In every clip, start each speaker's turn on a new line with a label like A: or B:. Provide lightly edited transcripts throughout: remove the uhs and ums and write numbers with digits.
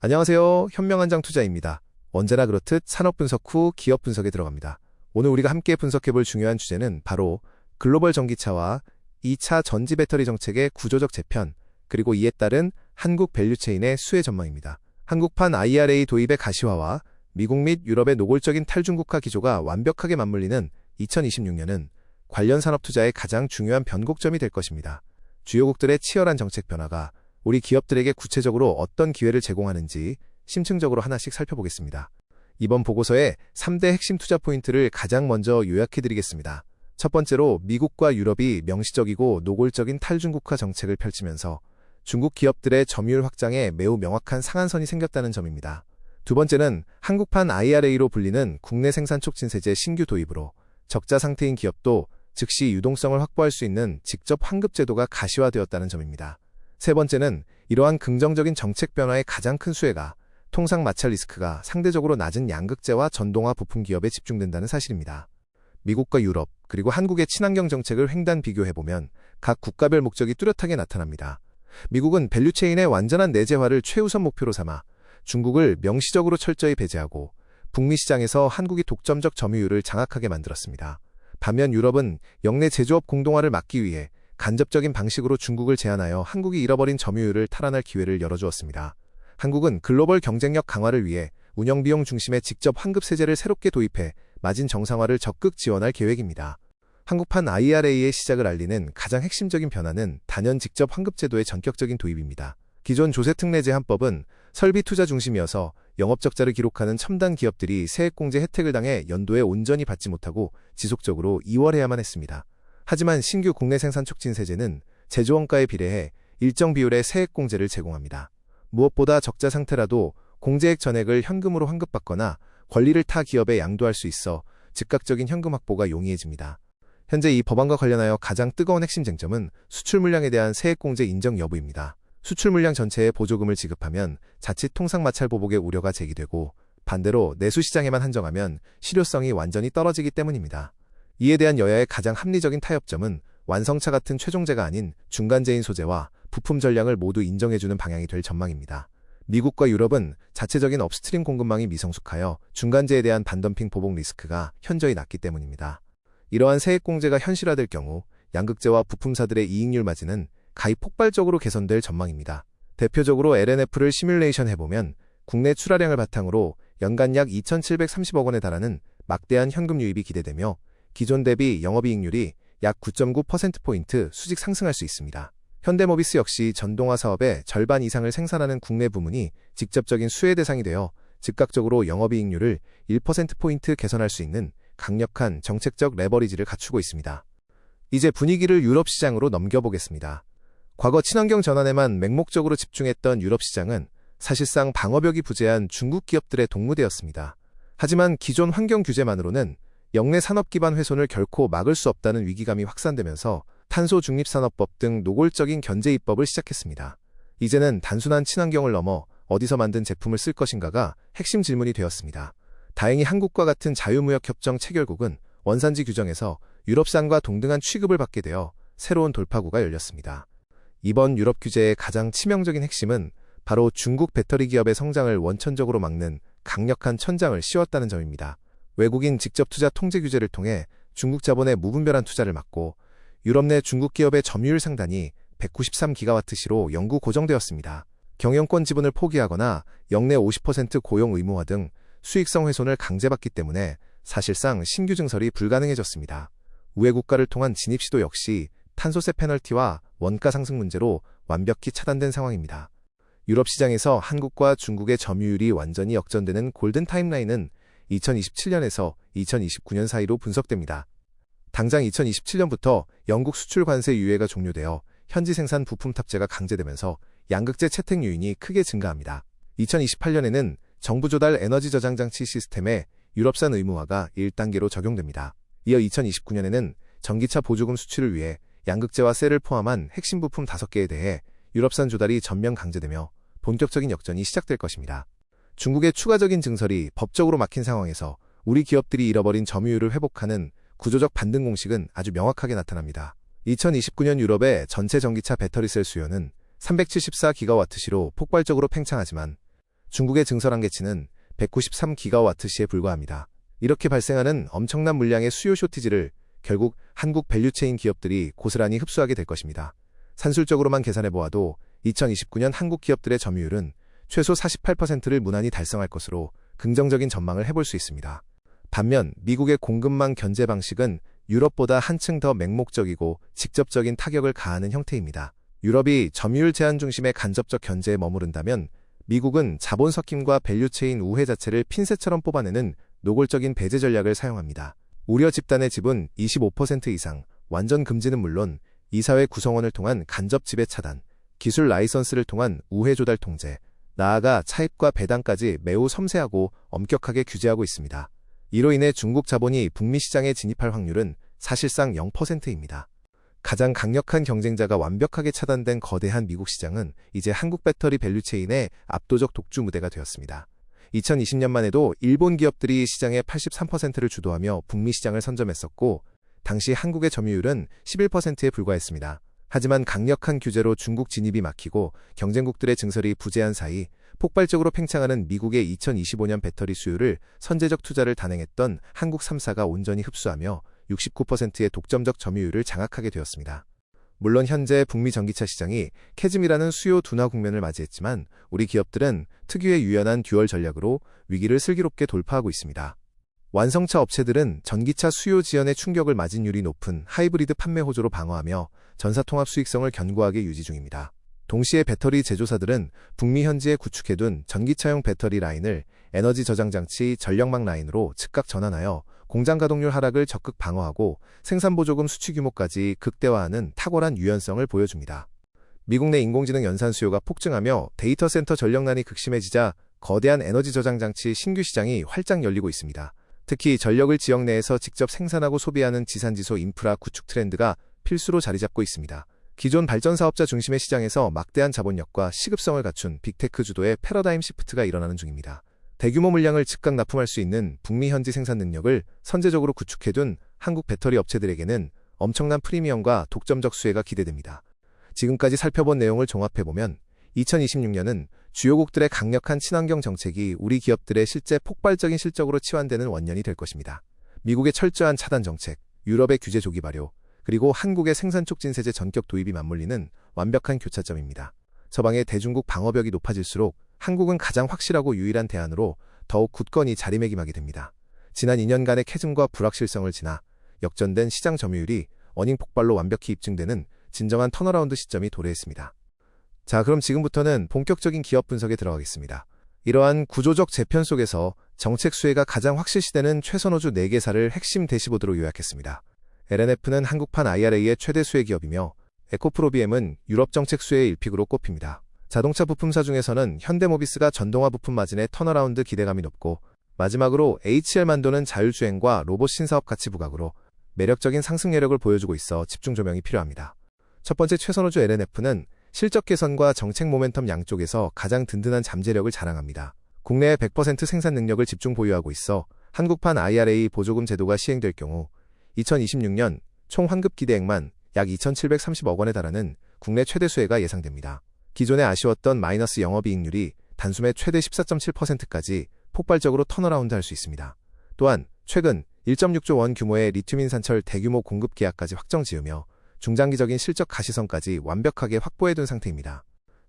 A: 안녕하세요. 현명한장 투자입니다. 언제나 그렇듯 산업 분석 후 기업 분석에 들어갑니다. 오늘 우리가 함께 분석해볼 중요한 주제는 바로 글로벌 전기차와 2차 전지 배터리 정책의 구조적 재편, 그리고 이에 따른 한국 밸류체인의 수혜 전망입니다. 한국판 IRA 도입의 가시화와 미국 및 유럽의 노골적인 탈중국화 기조가 완벽하게 맞물리는 2026년은 관련 산업 투자의 가장 중요한 변곡점이 될 것입니다. 주요국들의 치열한 정책 변화가 우리 기업들에게 구체적으로 어떤 기회를 제공하는지 심층적으로 하나씩 살펴보겠습니다. 이번 보고서의 3대 핵심 투자 포인트를 가장 먼저 요약해드리겠습니다. 첫 번째로 미국과 유럽이 명시적이고 노골적인 탈중국화 정책을 펼치면서 중국 기업들의 점유율 확장에 매우 명확한 상한선이 생겼다는 점입니다. 두 번째는 한국판 IRA로 불리는 국내 생산 촉진 세제 신규 도입으로 적자 상태인 기업도 즉시 유동성을 확보할 수 있는 직접 환급 제도가 가시화되었다는 점입니다. 세 번째는 이러한 긍정적인 정책 변화의 가장 큰 수혜가 통상 마찰 리스크가 상대적으로 낮은 양극재와 전동화 부품 기업에 집중된다는 사실입니다. 미국과 유럽, 그리고 한국의 친환경 정책을 횡단 비교해보면 각 국가별 목적이 뚜렷하게 나타납니다. 미국은 밸류체인의 완전한 내재화를 최우선 목표로 삼아 중국을 명시적으로 철저히 배제하고 북미 시장에서 한국이 독점적 점유율을 장악하게 만들었습니다. 반면 유럽은 역내 제조업 공동화를 막기 위해 간접적인 방식으로 중국을 제한하여 한국이 잃어버린 점유율을 탈환할 기회를 열어주었습니다. 한국은 글로벌 경쟁력 강화를 위해 운영비용 중심의 직접 환급 세제를 새롭게 도입해 마진 정상화를 적극 지원할 계획입니다. 한국판 IRA의 시작을 알리는 가장 핵심적인 변화는 단연 직접 환급 제도의 전격적인 도입입니다. 기존 조세특례 제한법은 설비 투자 중심이어서 영업적자를 기록하는 첨단 기업들이 세액공제 혜택을 당해 연도에 온전히 받지 못하고 지속적으로 이월해야만 했습니다. 하지만 신규 국내 생산 촉진 세제는 제조원가에 비례해 일정 비율의 세액공제를 제공합니다. 무엇보다 적자 상태라도 공제액 전액을 현금으로 환급받거나 권리를 타 기업에 양도할 수 있어 즉각적인 현금 확보가 용이해집니다. 현재 이 법안과 관련하여 가장 뜨거운 핵심 쟁점은 수출 물량에 대한 세액공제 인정 여부입니다. 수출 물량 전체에 보조금을 지급하면 자칫 통상 마찰 보복의 우려가 제기되고 반대로 내수 시장에만 한정하면 실효성이 완전히 떨어지기 때문입니다. 이에 대한 여야의 가장 합리적인 타협점은 완성차 같은 최종재가 아닌 중간재인 소재와 부품 전량을 모두 인정해주는 방향이 될 전망입니다. 미국과 유럽은 자체적인 업스트림 공급망이 미성숙하여 중간재에 대한 반덤핑 보복 리스크가 현저히 낮기 때문입니다. 이러한 세액공제가 현실화될 경우 양극재와 부품사들의 이익률 마진은 가히 폭발적으로 개선될 전망입니다. 대표적으로 LNF를 시뮬레이션 해보면 국내 출하량을 바탕으로 연간 약 2,730억 원에 달하는 막대한 현금 유입이 기대되며 기존 대비 영업이익률이 약 9.9%포인트 수직 상승할 수 있습니다. 현대모비스 역시 전동화 사업의 절반 이상을 생산하는 국내 부문이 직접적인 수혜 대상이 되어 즉각적으로 영업이익률을 1%포인트 개선할 수 있는 강력한 정책적 레버리지를 갖추고 있습니다. 이제 분위기를 유럽 시장으로 넘겨보겠습니다. 과거 친환경 전환에만 맹목적으로 집중했던 유럽 시장은 사실상 방어벽이 부재한 중국 기업들의 동무되었습니다. 하지만 기존 환경 규제만으로는 역내 산업 기반 훼손을 결코 막을 수 없다는 위기감이 확산되면서 탄소 중립산업법 등 노골적인 견제 입법을 시작했습니다. 이제는 단순한 친환경을 넘어 어디서 만든 제품을 쓸 것인가가 핵심 질문이 되었습니다. 다행히 한국과 같은 자유무역협정 체결국은 원산지 규정에서 유럽산과 동등한 취급을 받게 되어 새로운 돌파구가 열렸습니다. 이번 유럽 규제의 가장 치명적인 핵심은 바로 중국 배터리 기업의 성장을 원천적으로 막는 강력한 천장을 씌웠다는 점입니다. 외국인 직접 투자 통제 규제를 통해 중국 자본의 무분별한 투자를 막고 유럽 내 중국 기업의 점유율 상단이 193기가와트시로 영구 고정되었습니다. 경영권 지분을 포기하거나 역내 50% 고용 의무화 등 수익성 훼손을 강제받기 때문에 사실상 신규 증설이 불가능해졌습니다. 우회 국가를 통한 진입 시도 역시 탄소세 페널티와 원가 상승 문제로 완벽히 차단된 상황입니다. 유럽 시장에서 한국과 중국의 점유율이 완전히 역전되는 골든 타임라인은 2027년에서 2029년 사이로 분석됩니다. 당장 2027년부터 영국 수출 관세 유예가 종료되어 현지 생산 부품 탑재가 강제되면서 양극재 채택 요인이 크게 증가합니다. 2028년에는 정부 조달 에너지 저장 장치 시스템의 유럽산 의무화가 1단계로 적용됩니다. 이어 2029년에는 전기차 보조금 수출을 위해 양극재와 셀을 포함한 핵심 부품 5개에 대해 유럽산 조달이 전면 강제되며 본격적인 역전이 시작될 것입니다. 중국의 추가적인 증설이 법적으로 막힌 상황에서 우리 기업들이 잃어버린 점유율을 회복하는 구조적 반등 공식은 아주 명확하게 나타납니다. 2029년 유럽의 전체 전기차 배터리셀 수요는 374기가와트시로 폭발적으로 팽창하지만 중국의 증설한계치는 193기가와트시에 불과합니다. 이렇게 발생하는 엄청난 물량의 수요 쇼티지를 결국 한국 밸류체인 기업들이 고스란히 흡수하게 될 것입니다. 산술적으로만 계산해보아도 2029년 한국 기업들의 점유율은 최소 48%를 무난히 달성할 것으로 긍정적인 전망을 해볼 수 있습니다. 반면 미국의 공급망 견제 방식은 유럽보다 한층 더 맹목적이고 직접적인 타격을 가하는 형태입니다. 유럽이 점유율 제한 중심의 간접적 견제에 머무른다면 미국은 자본 섞임과 밸류체인 우회 자체를 핀셋처럼 뽑아내는 노골적인 배제 전략을 사용합니다. 우려 집단의 지분 25% 이상, 완전 금지는 물론 이사회 구성원을 통한 간접 지배 차단, 기술 라이선스를 통한 우회 조달 통제, 나아가 차입과 배당까지 매우 섬세하고 엄격하게 규제하고 있습니다. 이로 인해 중국 자본이 북미 시장에 진입할 확률은 사실상 0%입니다. 가장 강력한 경쟁자가 완벽하게 차단된 거대한 미국 시장은 이제 한국 배터리 밸류체인의 압도적 독주 무대가 되었습니다. 2020년만 해도 일본 기업들이 시장의 83%를 주도하며 북미 시장을 선점했었고 당시 한국의 점유율은 11%에 불과했습니다. 하지만 강력한 규제로 중국 진입이 막히고 경쟁국들의 증설이 부재한 사이 폭발적으로 팽창하는 미국의 2025년 배터리 수요를 선제적 투자를 단행했던 한국 3사가 온전히 흡수하며 69%의 독점적 점유율을 장악하게 되었습니다. 물론 현재 북미 전기차 시장이 캐즘이라는 수요 둔화 국면을 맞이했지만 우리 기업들은 특유의 유연한 듀얼 전략으로 위기를 슬기롭게 돌파하고 있습니다. 완성차 업체들은 전기차 수요 지연의 충격을 마진율이 높은 하이브리드 판매 호조로 방어하며 전사통합 수익성을 견고하게 유지 중입니다. 동시에 배터리 제조사들은 북미 현지에 구축해둔 전기차용 배터리 라인을 에너지 저장 장치 전력망 라인으로 즉각 전환하여 공장 가동률 하락을 적극 방어하고 생산 보조금 수취 규모까지 극대화하는 탁월한 유연성을 보여줍니다. 미국 내 인공지능 연산 수요가 폭증하며 데이터 센터 전력난이 극심해지자 거대한 에너지 저장 장치 신규 시장이 활짝 열리고 있습니다. 특히 전력을 지역 내에서 직접 생산하고 소비하는 지산지소 인프라 구축 트렌드가 필수로 자리 잡고 있습니다. 기존 발전 사업자 중심의 시장에서 막대한 자본력과 시급성을 갖춘 빅테크 주도의 패러다임 시프트가 일어나는 중입니다. 대규모 물량을 즉각 납품할 수 있는 북미 현지 생산 능력을 선제적으로 구축해둔 한국 배터리 업체들에게는 엄청난 프리미엄과 독점적 수혜가 기대됩니다. 지금까지 살펴본 내용을 종합해보면 2026년은 주요국들의 강력한 친환경 정책이 우리 기업들의 실제 폭발적인 실적으로 치환되는 원년이 될 것입니다. 미국의 철저한 차단 정책, 유럽의 규제 조기 발효, 그리고 한국의 생산 촉진 세제 전격 도입이 맞물리는 완벽한 교차점입니다. 서방의 대중국 방어벽이 높아질수록 한국은 가장 확실하고 유일한 대안으로 더욱 굳건히 자리매김하게 됩니다. 지난 2년간의 캐즘과 불확실성을 지나 역전된 시장 점유율이 어닝 폭발로 완벽히 입증되는 진정한 턴어라운드 시점이 도래했습니다. 자, 그럼 지금부터는 본격적인 기업 분석에 들어가겠습니다. 이러한 구조적 재편 속에서 정책 수혜가 가장 확실시되는 최선호주 4개사를 핵심 대시보드로 요약했습니다. LNF는 한국판 IRA의 최대 수혜 기업이며 에코프로비엠은 유럽 정책 수혜의 일픽으로 꼽힙니다. 자동차 부품사 중에서는 현대모비스가 전동화 부품 마진의 턴어라운드 기대감이 높고 마지막으로 HL만도는 자율주행과 로봇 신사업 가치 부각으로 매력적인 상승 여력을 보여주고 있어 집중 조명이 필요합니다. 첫 번째 최선호주 LNF는 실적 개선과 정책 모멘텀 양쪽에서 가장 든든한 잠재력을 자랑합니다. 국내에 100% 생산 능력을 집중 보유하고 있어 한국판 IRA 보조금 제도가 시행될 경우 2026년 총 환급 기대액만 약 2,730억 원에 달하는 국내 최대 수혜가 예상됩니다. 기존에 아쉬웠던 마이너스 영업이익률이 단숨에 최대 14.7%까지 폭발적으로 턴어라운드 할 수 있습니다. 또한 최근 1.6조 원 규모의 리튬 산철 대규모 공급 계약까지 확정 지으며 중장기적인 실적 가시성까지 완벽하게 확보해둔 상태입니다.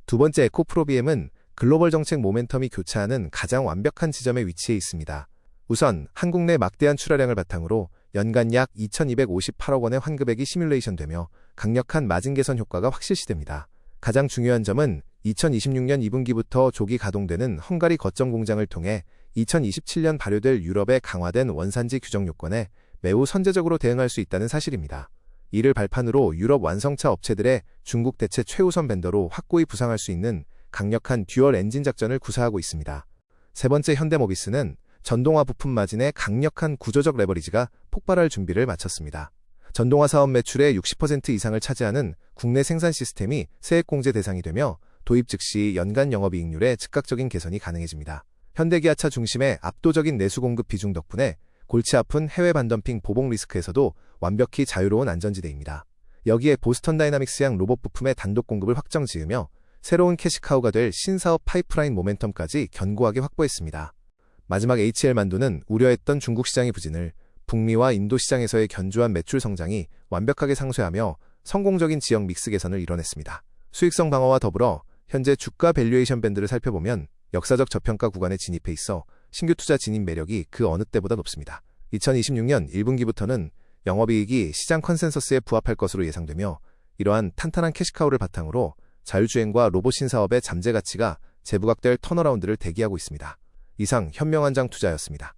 A: 두 번째 에코프로비엠은 글로벌 정책 모멘텀이 교차하는 가장 완벽한 지점에 위치해 있습니다. 우선 한국 내 막대한 출하량을 바탕으로 연간 약 2,258억 원의 환급액이 시뮬레이션 되며 강력한 마진 개선 효과가 확실시됩니다. 가장 중요한 점은 2026년 2분기부터 조기 가동되는 헝가리 거점 공장을 통해 2027년 발효될 유럽의 강화된 원산지 규정 요건에 매우 선제적으로 대응할 수 있다는 사실입니다. 이를 발판으로 유럽 완성차 업체들의 중국 대체 최우선 벤더로 확고히 부상할 수 있는 강력한 듀얼 엔진 작전을 구사하고 있습니다. 세 번째 현대모비스는 전동화 부품 마진의 강력한 구조적 레버리지가 폭발할 준비를 마쳤습니다. 전동화 사업 매출의 60% 이상을 차지하는 국내 생산 시스템이 세액공제 대상이 되며 도입 즉시 연간 영업이익률의 즉각적인 개선이 가능해집니다. 현대기아차 중심의 압도적인 내수 공급 비중 덕분에 골치 아픈 해외 반덤핑 보복 리스크에서도 완벽히 자유로운 안전지대입니다. 여기에 보스턴 다이나믹스양 로봇 부품의 단독 공급을 확정 지으며 새로운 캐시카우가 될 신사업 파이프라인 모멘텀까지 견고하게 확보했습니다. 마지막 HL만두는 우려했던 중국 시장의 부진을 북미와 인도 시장에서의 견조한 매출 성장이 완벽하게 상쇄하며 성공적인 지역 믹스 개선을 이뤄냈습니다. 수익성 방어와 더불어 현재 주가 밸류에이션 밴드를 살펴보면 역사적 저평가 구간에 진입해 있어 신규 투자 진입 매력이 그 어느 때보다 높습니다. 2026년 1분기부터는 영업이익이 시장 컨센서스에 부합할 것으로 예상되며 이러한 탄탄한 캐시카우를 바탕으로 자율주행과 로봇 신사업의 잠재 가치가 재부각될 턴어라운드를 대기하고 있습니다. 이상 현명한장 투자였습니다.